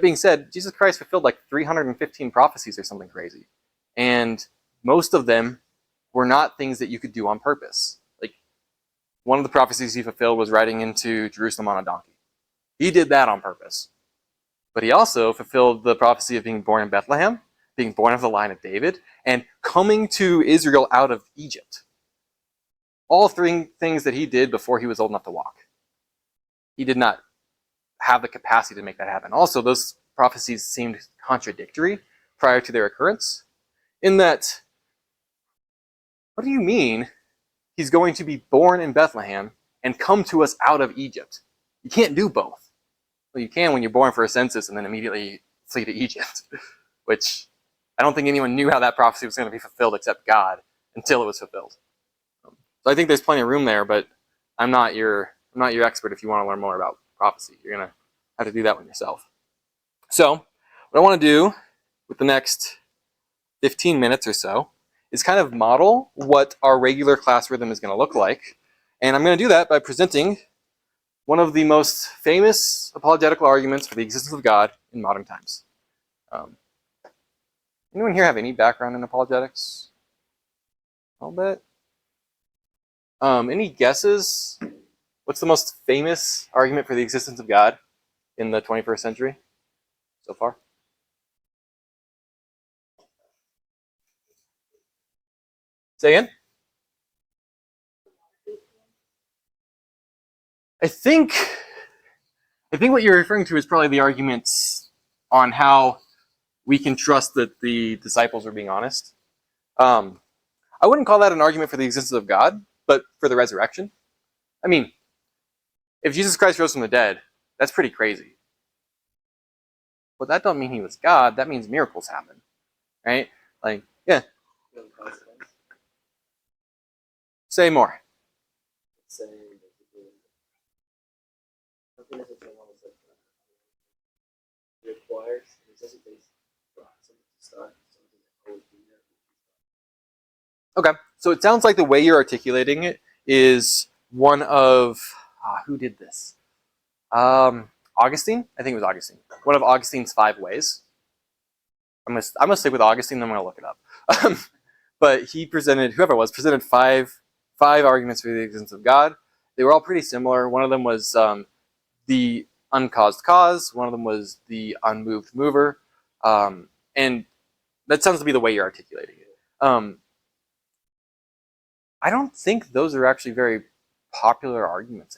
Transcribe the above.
being said, Jesus Christ fulfilled like 315 prophecies or something crazy. And most of them were not things that you could do on purpose. Like, one of the prophecies he fulfilled was riding into Jerusalem on a donkey. He did that on purpose. But he also fulfilled the prophecy of being born in Bethlehem, being born of the line of David, and coming to Israel out of Egypt. All three things that he did before he was old enough to walk. He did not have the capacity to make that happen. Also, those prophecies seemed contradictory prior to their occurrence, in that, what do you mean he's going to be born in Bethlehem and come to us out of Egypt? You can't do both. Well, you can when you're born for a census and then immediately flee to Egypt, which I don't think anyone knew how that prophecy was going to be fulfilled except God until it was fulfilled. So I think there's plenty of room there, but I'm not your expert if you want to learn more about prophecy. You're going to have to do that one yourself. So what I want to do with the next 15 minutes or so is kind of model what our regular class rhythm is going to look like. And I'm going to do that by presenting one of the most famous apologetical arguments for the existence of God in modern times. Anyone here have any background in apologetics? A little bit? Any guesses? What's the most famous argument for the existence of God in the 21st century so far? Say again? I think what you're referring to is probably the arguments on how we can trust that the disciples are being honest. I wouldn't call that an argument for the existence of God, but for the resurrection. I mean, if Jesus Christ rose from the dead, that's pretty crazy. But that don't mean he was God. That means miracles happen, right? Like, yeah. Say more. Okay, so it sounds like the way you're articulating it is one of who did this? Augustine? I think it was Augustine. One of Augustine's 5 ways. I'm gonna stick with Augustine, then I'm gonna look it up. But he presented, whoever it was, presented five arguments for the existence of God. They were all pretty similar. One of them was the uncaused cause. One of them was the unmoved mover. And that sounds to be the way you're articulating it. I don't think those are actually very popular arguments.